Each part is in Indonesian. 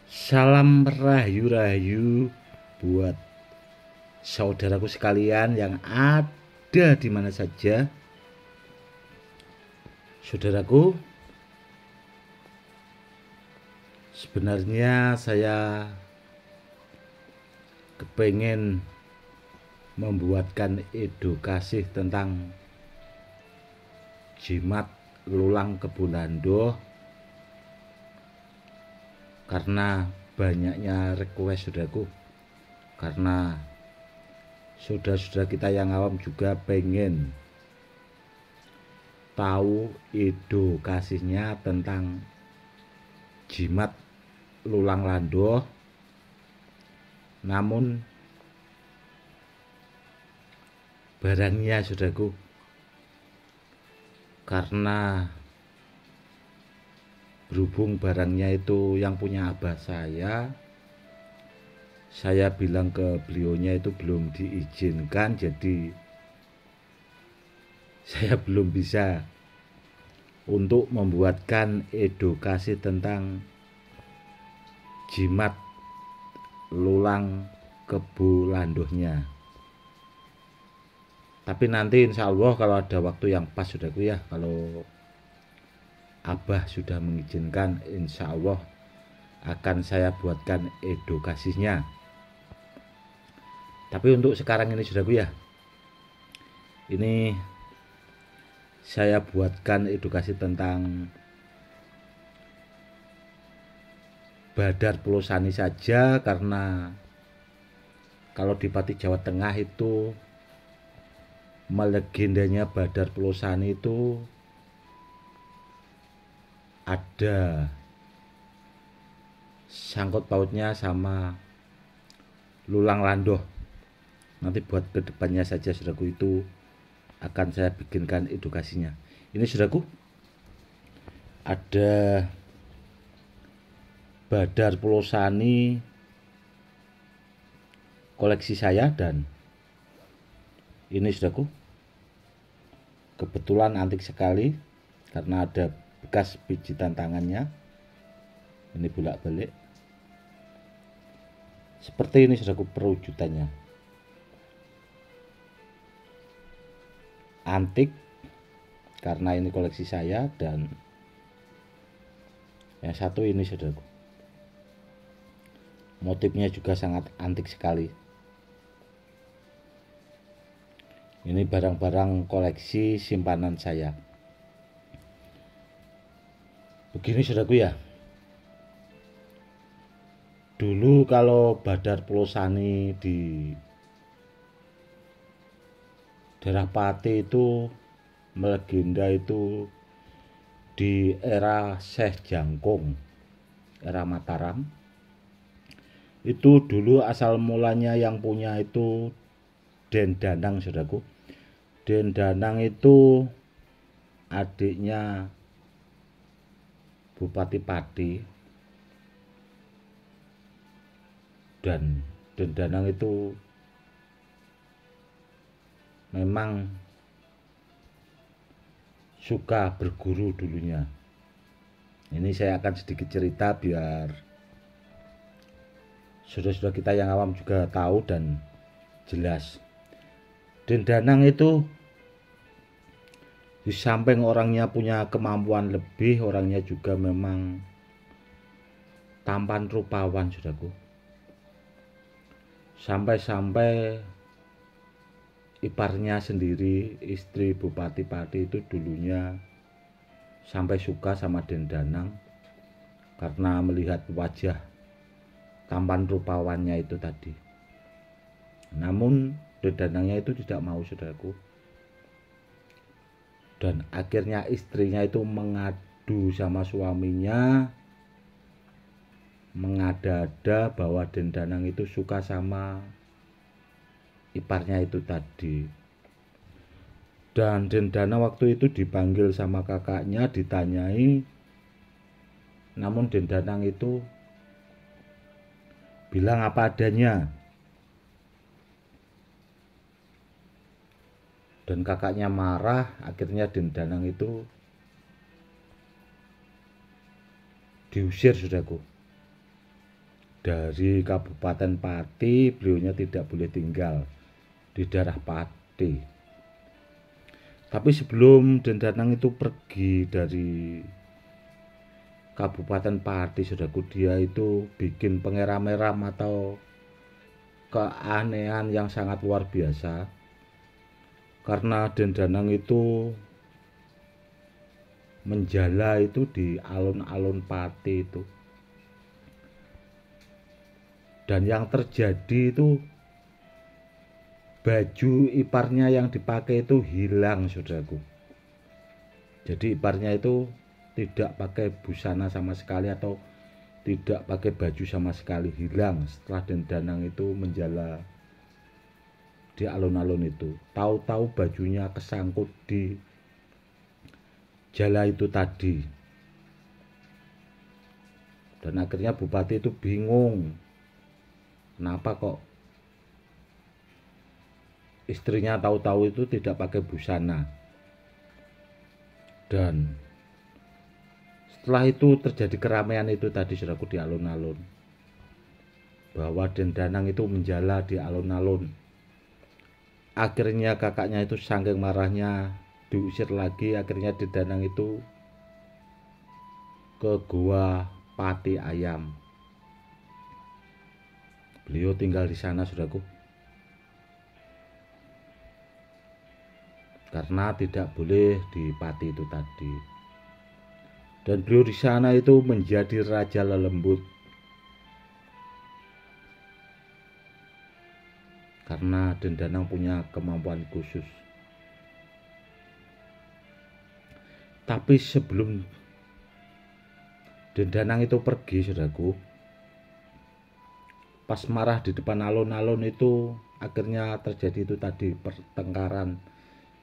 Salam rahayu-rahayu buat saudaraku sekalian yang ada di mana saja. Saudaraku, sebenarnya saya kepengen membuatkan edukasi tentang jimat lulang kebunando karena banyaknya request saudaraku, karena saudara-saudara kita yang awam juga pengen tahu edukasinya tentang jimat lulang landoh. Namun barangnya saudaraku, karena berhubung barangnya itu yang punya abah saya bilang ke beliaunya itu belum diizinkan, jadi saya belum bisa untuk membuatkan edukasi tentang jimat lulang kebulandohnya. Tapi nanti insya Allah kalau ada waktu yang pas saudaraku ya, kalau abah sudah mengizinkan, insya Allah akan saya buatkan edukasinya. Tapi untuk sekarang ini saudaraku ya, ini saya buatkan edukasi tentang Badar Pelosani saja, karena kalau di Pati Jawa Tengah itu melegendanya Badar Pelosani itu ada sangkut pautnya sama lulang landoh. Nanti buat kedepannya saja saudaraku, itu akan saya bikinkan edukasinya. Ini saudaraku, ada Badar Pelosani koleksi saya, dan ini saudaraku kebetulan antik sekali karena ada bekas pijitan tangannya. Ini bolak-balik seperti ini saudaraku perwujudannya, antik karena ini koleksi saya. Dan yang satu ini saudaraku, motifnya juga sangat antik sekali. Ini barang-barang koleksi simpanan saya. Begini saudaraku ya, dulu kalau Badar Pelosani di daerah Pati itu melegenda itu di era Syekh Jangkung, era Mataram. Itu dulu asal mulanya yang punya itu Den Danang saudaraku. Den Danang itu adiknya Bupati Pati, dan Den Danang itu memang suka berguru dulunya. Ini saya akan sedikit cerita biar saudara-saudara kita yang awam juga tahu dan jelas. Den Danang itu di samping orangnya punya kemampuan lebih, orangnya juga memang tampan rupawan saudaraku. Sampai-sampai iparnya sendiri, istri Bupati Pati itu dulunya sampai suka sama Den Danang karena melihat wajah tampan rupawannya itu tadi. Namun Den Danangnya itu tidak mau saudaraku, dan akhirnya istrinya itu mengadu sama suaminya, mengada-ada bahwa Den Danang itu suka sama iparnya itu tadi. Dan Den Danang waktu itu dipanggil sama kakaknya, ditanyai, namun Den Danang itu bilang apa adanya. Dan kakaknya marah, akhirnya Den Danang itu diusir saudaraku. dari Kabupaten Pati, beliaunya tidak boleh tinggal di daerah Pati. Tapi sebelum Dendanang itu pergi dari Kabupaten Pati, saudaraku, dia itu bikin pengeram-eram atau keanehan yang sangat luar biasa. Karena Dendanang itu menjala itu di alun-alun Pati itu. Dan yang terjadi itu baju iparnya yang dipakai itu hilang, saudaraku. Jadi iparnya itu tidak pakai busana sama sekali atau tidak pakai baju sama sekali, hilang setelah Dendanang itu menjala di alun-alun itu. Tahu-tahu bajunya kesangkut di jala itu tadi. Dan akhirnya bupati itu bingung, kenapa kok istrinya tahu-tahu itu tidak pakai busana. Dan setelah itu terjadi keramaian itu tadi, saudaraku, di alun-alun, bahwa Dendanang itu menjala di alun-alun. Akhirnya kakaknya itu saking marahnya diusir lagi. Akhirnya Dendanang itu ke gua Pati Ayam. Beliau tinggal di sana, saudaraku, karena tidak boleh di Pati itu tadi. Dan beliau di sana itu menjadi raja lelembut, karena Dendanang punya kemampuan khusus. Tapi sebelum Dendanang itu pergi, saudaraku, pas marah di depan alun-alun itu, akhirnya terjadi itu tadi pertengkaran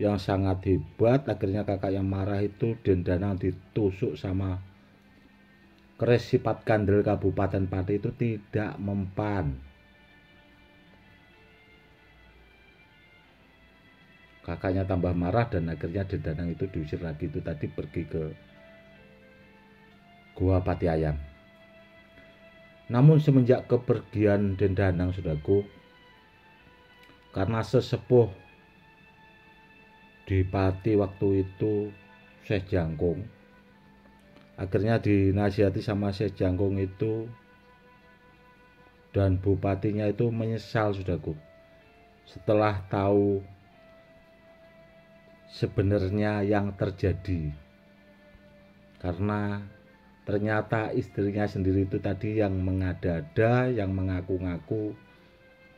yang sangat hebat. Akhirnya kakak yang marah itu Dendanang ditusuk sama keris sifat kandel Kabupaten Pati itu tidak mempan. Kakaknya tambah marah dan akhirnya Dendanang itu diusir lagi itu tadi, pergi ke gua Pati Ayam. Namun semenjak kepergian Dendanang, saudaraku, karena sesepuh di Pati waktu itu Syekh Jangkung, akhirnya dinasihati sama Syekh Jangkung itu, dan bupatinya itu menyesal, saudaraku, setelah tahu sebenarnya yang terjadi. Karena ternyata istrinya sendiri itu tadi yang mengada-ada, yang mengaku-ngaku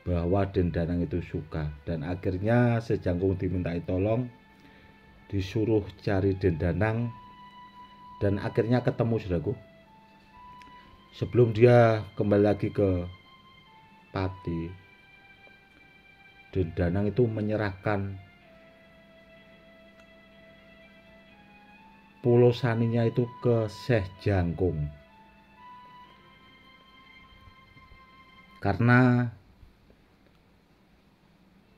bahwa Dendanang itu suka. Dan akhirnya Sejangkung dimintai tolong, disuruh cari Dendanang, dan akhirnya ketemu, saudaraku. Sebelum dia kembali lagi ke Pati, Dendanang itu menyerahkan pulau saninya itu ke Syekh Jangkung. Karena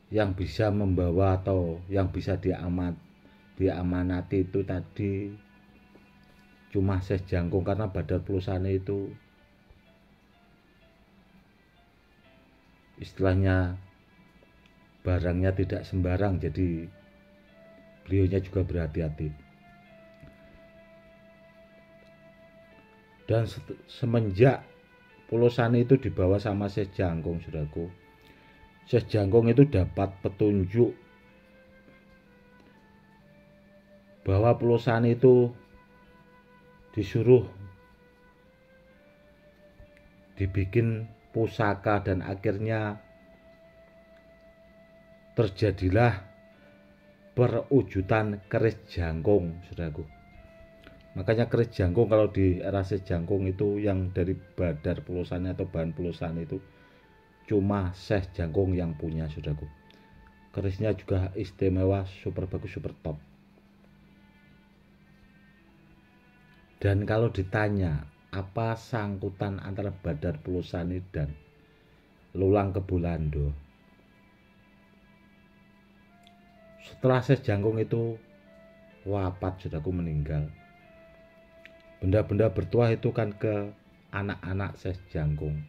yang bisa membawa atau yang bisa diamanati itu tadi cuma Syekh Jangkung, karena Badar Pulosane itu istilahnya barangnya tidak sembarang, jadi beliaunya juga berhati-hati. Dan semenjak Pulosane itu dibawa sama Syekh Jangkung, saudaraku, Syekh Jangkung itu dapat petunjuk bahwa Pulosane itu disuruh dibikin pusaka, dan akhirnya terjadilah perwujudan keris jangkung, saudaraku. Makanya keris jangkung kalau di era Syekh Jangkung itu yang dari Badar Pulosane atau bahan Pulosane itu cuma Syekh Jangkung yang punya, saudaraku. Kerisnya juga istimewa, super bagus, super top. Dan kalau ditanya apa sangkutan antara Badar Pulosane dan Lulang Kebulando, setelah Syekh Jangkung itu wafat, saudaraku, meninggal, benda-benda bertuah itu kan ke anak-anak Syekh Jangkung.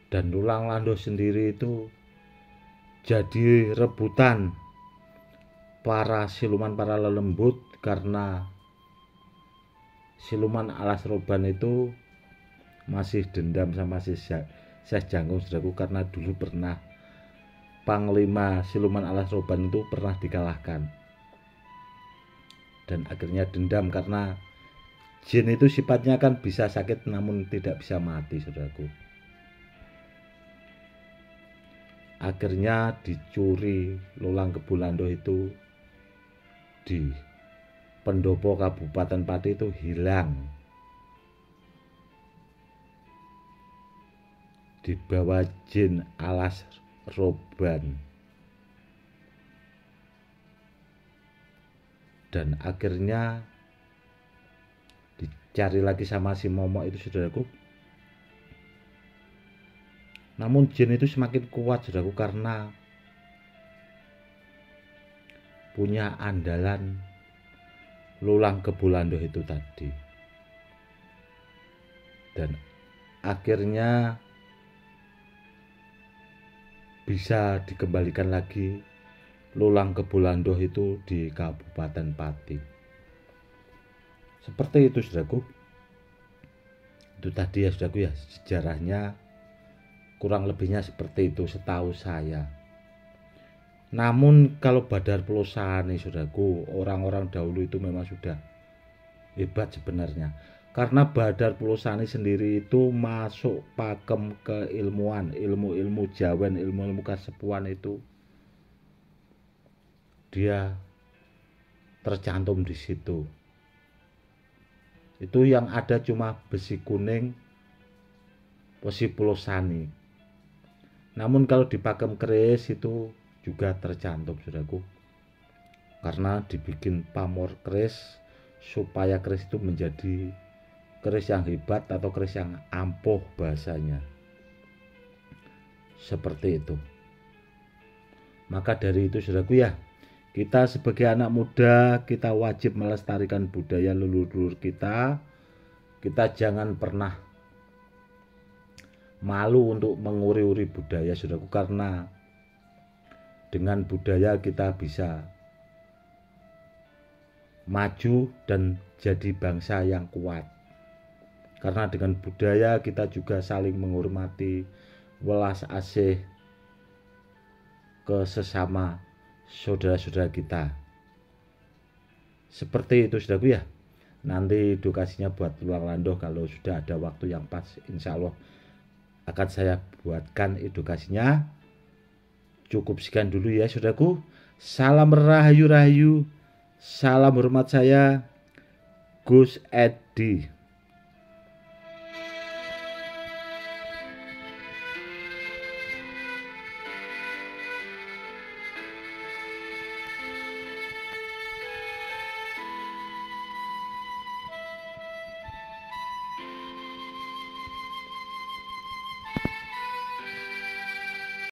Dan Lulang Lando sendiri itu jadi rebutan para siluman, para lelembut, karena siluman alas roban itu masih dendam sama si Syekh Jangkung, saudaraku, karena dulu pernah panglima siluman alas roban itu pernah dikalahkan, dan akhirnya dendam karena jin itu sifatnya kan bisa sakit namun tidak bisa mati, saudaraku. Akhirnya dicuri Lulang Kebulando itu di pendopo Kabupaten Pati itu hilang, dibawa jin alas roban. Dan akhirnya dicari lagi sama si momok itu, saudaraku. Namun jin itu semakin kuat, saudaraku, karena punya andalan Lulang Kebulando itu tadi. Dan akhirnya bisa dikembalikan lagi Lulang Kebulando itu di Kabupaten Pati. Seperti itu, saudaraku. Itu tadi ya, saudaraku, ya, sejarahnya kurang lebihnya seperti itu setahu saya. Namun kalau Badar Pelosani, saudaraku, orang-orang dahulu itu memang sudah hebat sebenarnya. Karena Badar Pelosani sendiri itu masuk pakem keilmuan, ilmu-ilmu jawen, ilmu-ilmu kasepuan itu dia tercantum di situ. Itu yang ada cuma besi kuning, besi Pelosani. Namun kalau di pakem keris itu juga tercantum, saudaraku, karena dibikin pamor keris supaya keris itu menjadi keris yang hebat atau keris yang ampuh bahasanya. Seperti itu. Maka dari itu, saudaraku, ya, kita sebagai anak muda, kita wajib melestarikan budaya leluhur kita. Kita jangan pernah malu untuk menguri-uri budaya, saudaraku, karena dengan budaya kita bisa maju dan jadi bangsa yang kuat. Karena dengan budaya kita juga saling menghormati, welas asih ke sesama saudara-saudara kita. Seperti itu, saudaraku, ya. Nanti edukasinya buat Lulang Lando kalau sudah ada waktu yang pas, insya Allah akan saya buatkan edukasinya. Cukup sekian dulu ya, saudaraku. Salam rahayu-rahayu. Salam hormat saya, Gus Edi.